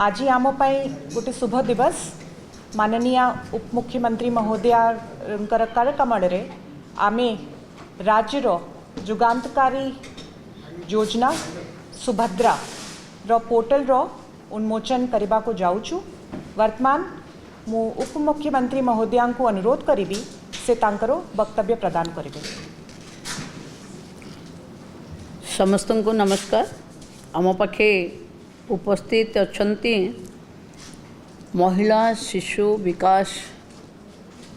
आज आम गोटे शुभ दिवस माननीय उपमुख्यमंत्री महोदया कार्यक्रम आमे राज्यर जुगांतकारी योजना सुभद्रा रो पोर्टल रो उन्मोचन करने को जाऊँ। वर्तमान मु उपमुख्यमंत्री महोदया को अनुरोध करी से तांकरो वक्तव्य प्रदान करेंगे। समस्त को नमस्कार। आम पाखे उपस्थित अछंती महिला शिशु विकास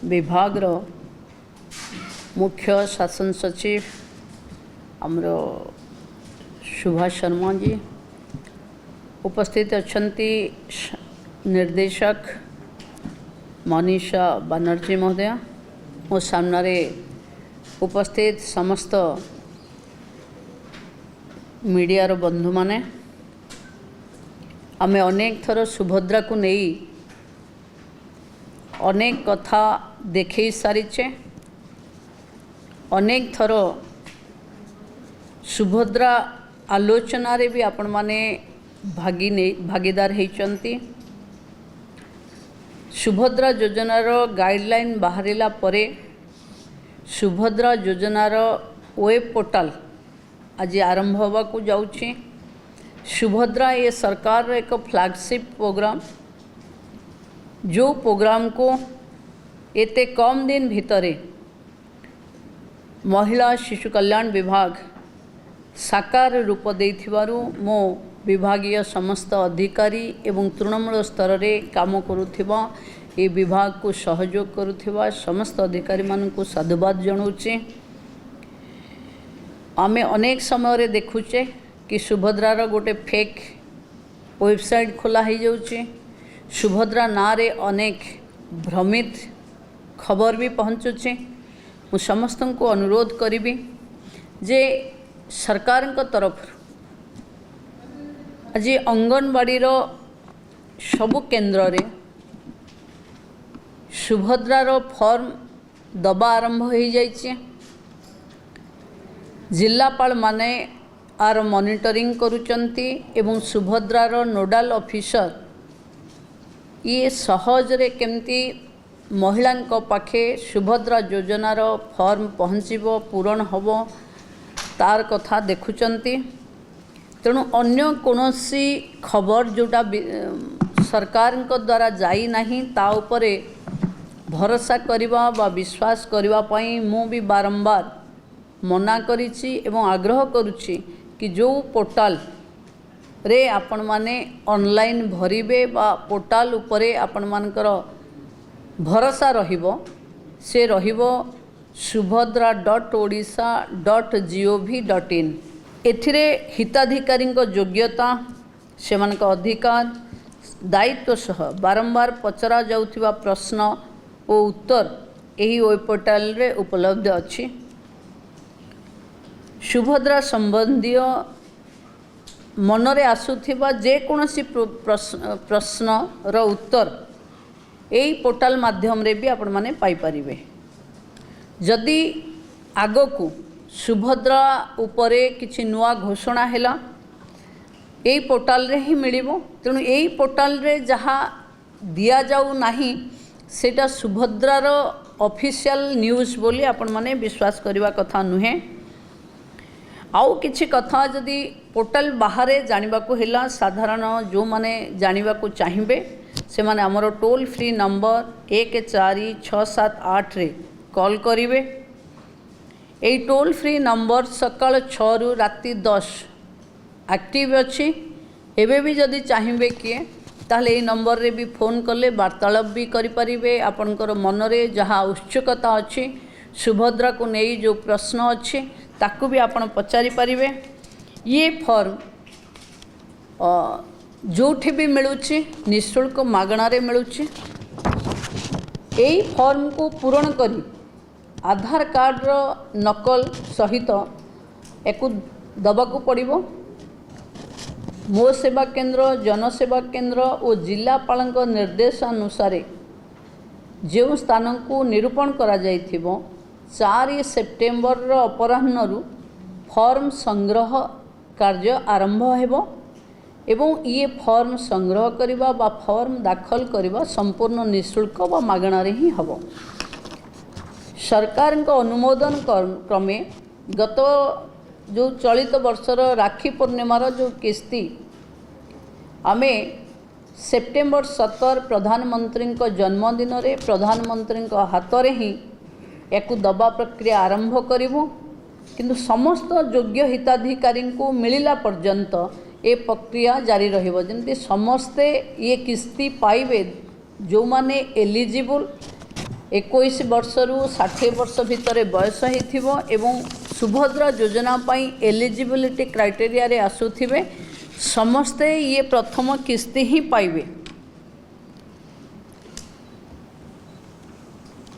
विभाग रो मुख्य शासन सचिव आमर शुभा शर्मा जी, उपस्थित अछंती निर्देशक मनीषा बनर्जी महोदया, मो सामने उपस्थित समस्त मीडिया रो बंधु माने, आमे अनेक थर सुभद्रा को नहीं अनेक कथा देखे सारीचे। अनेक थर सुभद्रा आलोचना रे भी आपण माने भागीदार होइचंती। सुभद्रा योजनार गाइडलाइन बाहरिला परे सुभद्रा योजनार वेब पोर्टल आज आरंभ होगा को जाउछि। सुभद्रा ये सरकार एक फ्लैगशिप प्रोग्राम, जो प्रोग्राम को एते कम दिन भितरे महिला शिशु कल्याण विभाग साकार रूप देथिबारु मो विभागीय समस्त अधिकारी एवं तृणमूल स्तर रे काम करुथिबा ए विभाग को सहयोग करुथिबा समस्त अधिकारी मान को साधुवाद जणाउछि। आमे अनेक समय रे देखुचे कि सुभद्रार गोटे फेक वेबसाइट खोला हो जाउछि। सुभद्रा ना रे अनेक भ्रमित खबर भी पहुँचुचे। मु समस्त को अनुरोध करी जे सरकार तरफ आज अंगनवाड़ी सबु केन्द्र रे सुभद्रार फॉर्म दबा आरंभ हो जाइए। जिलापाल माने आर मॉनिटरिंग करुचंती एवं सुभद्रार नोडाल ऑफिसर ये सहज रे केमती महिलांको पाखे सुभद्रा योजनार फॉर्म पहुँचब पूरण हब तार कथा देखुचंती। तेणु अन्य कोनोसी खबर जोटा सरकार द्वारा जाई नहीं ता उपरे भरोसा करवा बा विश्वास करवा पई मु भी बारंबार मना करिछि एवं आग्रह करुछि कि जो पोर्टाल रे आपण माने ऑनलाइन भरिबे बा पोर्टाल उपरे आपण मानकर भरोसा रहिबो से रहिबो subhadra.odisha.gov.in। एथिरे हिताधिकारी योग्यता सेमानक अधिकार दायित्व सह बारंबार पचरा जाउथिबा प्रश्न और उत्तर एही वेब पोर्टाल रे उपलब्ध अछि। सुभद्रा संबंधी मनरे आसुथिबा जेकोसी प्रश्न रो उत्तर एही पोर्टाल माध्यम रे भी आपण माने पाई परिबे। जदि आगकू सुभद्रा उपरे किछि नुआ घोषणा हैला एही पोर्टाल रे ही मिलिबो। तेणु एही पोर्टाल रे जहाँ दिया जाऊ नाही सेटा सुभद्रार ऑफिशियल न्यूज़ बोली आपण माने विश्वास करवा कथा नुहे। आउ किछि कथा जदि पोर्टाल बाहर जानिबा को हैला साधारण जो माने जानिबा को चाहिबे से माने हमरो टोल फ्री नंबर 14678 रे कॉल करिवे। एई टोल फ्री नंबर सकाळ 6 रु राति 10 एक्टिव अछि। एबे भी जदि चाहिबे किए ताहले एई नंबर रे भी फोन करले वार्तालाप भी करि परिबे। आपनकर मनरे जहाँ उत्सुकता अछि सुभद्रा को नहीं जो प्रश्न अछि ताकू भी आपण पचारि परिबे। ये फॉर्म जोठी भी मिलुछि निःशुल्क मागणारे मिलुछि। एई फॉर्म को पूरण करी आधार कार्ड रो नकल सहित एकु दबाकू पड़िबो। मो सेवा केंद्र जनसेवा केंद्र और जिलापालଙ୍କ निर्देश अनुसार जो स्थान को निरूपण करा जाइथिबो 4 सेप्टेम्बर अपराह्न फॉर्म संग्रह कार्य आरंभ हेबो एवं ये फॉर्म संग्रह करवा बा फॉर्म दाखल करवा संपूर्ण निःशुल्क व मागणार ही हबो। सरकार को अनुमोदन क्रमे गत जो चलित वर्षर राखी पूर्णिमार जो किस्ती आमे सेप्टेम्बर 17 प्रधानमंत्री जन्मदिन रे प्रधानमंत्री हाथ रे ही याकू दबा प्रक्रिया आरंभ करिवु, किंतु समस्त योग्य हिताधिकारी को मिलिला पर्यंत ए प्रक्रिया जारी रहिबो। जेमति समस्ते ये किस्ती पाइबे जो माने एलिजिबल 21 वर्ष रु 60 वर्ष भितर बयस होइथिबो एवं सुभद्रा योजना पाई एलिजिबिलिटी क्राइटेरिया रे आसुथिबे समस्ते ये प्रथम किस्ती ही पाइबे।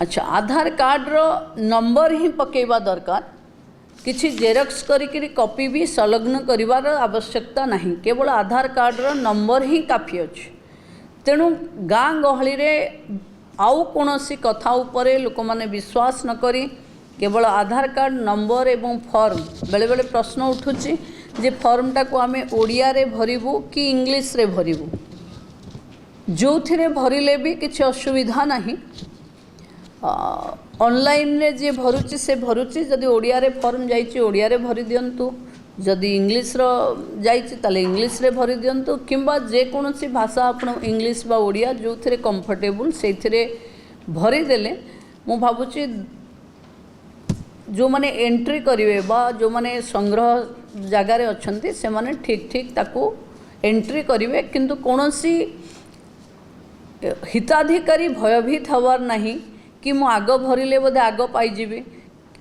अच्छा, आधार कार्ड रो नंबर ही पकेवा दरकार, किछि जेरक्स करी कॉपी भी संलग्न करिवार आवश्यकता नहीं, केवल आधार कार्ड रो नंबर ही काफी अछि। तेणु गाँ गहली रे आउ कोनोसी कथा उपरे लोक माने विश्वास न करी केवल आधार कार्ड नंबर एवं फॉर्म बेले बेले प्रश्न उठुची जे फॉर्मटा को आमे ओडिया रे भरिबु कि इंग्लिश रे भरिबु, जो थिरे भरिले भी किछि असुविधा नहीं। ऑनलाइन रे जे भरुची से भरुची, जदि ओडिया रे फॉर्म जाइछि ओडिया रे भरि दियंतु, जदि इंग्लिश रो जाइछि ताले इंग्लिश रे भरि दियंतु, किंबा जे कोनोसी भाषा आपण इंग्लिश बा ओडिया जो थिरे कंफर्टेबल से थिरे भरि देले मु भाबुची जो माने एंट्री करिवे बा जो माने संग्रह जगार अच्छे से माने ठीक ठीक ताकू एंट्री करिवे, किंतु कोनोसी हिताधिकारी भयभीत हवार नहीं कि मु आग भरिले बोधे आग पाइजिबी,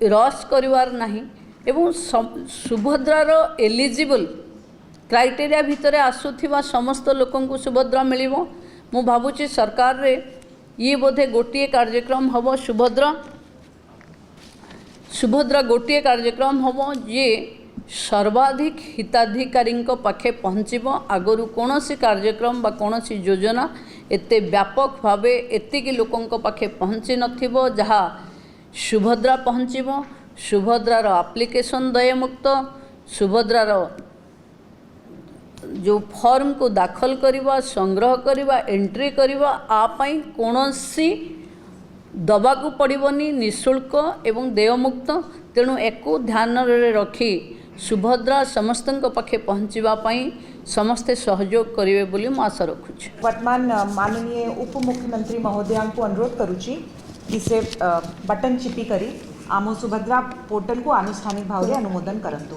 रश करिवार नहीं एवं सुभद्रार एलिजिबल क्राइटेरिया भितर आसुथिबा समस्त लोकन को सुभद्रा मिलिबो। मु भाबुची सरकार रे ये बोधे गोटिए कार्यक्रम हबो, सुभद्रा गोटिए कार्यक्रम हबो जे सर्वाधिक हिताधिकारी पाखे पहुँचब। आगरू कौनसी कार्यक्रम बा कौनसी योजना एते व्यापक भावे एतिकी लोकों पाखे पहुँची नथिबो जहाँ सुभद्रा पहुँचब। सुभद्रार आप्लिकेसन दयमुक्त, सुभद्रार जो फॉर्म को दाखल करवा संग्रह करवा एंट्री करवा आपाई कौनसी दबाकू पड़बनी, निःशुल्क एवं देयमुक्त। तेणु एको ध्यान रे रखी सुभद्रा समस्त पाखे पहुँचापी समस्ते सहयोग करेंगे बोली मु आशा रखुछि। वर्तमान माननीय उप मुख्यमंत्री महोदया को अनुरोध करुछि कि से बटन चिपी करी आमो सुभद्रा पोर्टल को आनुष्ठानिक भाव अनुमोदन करंतु।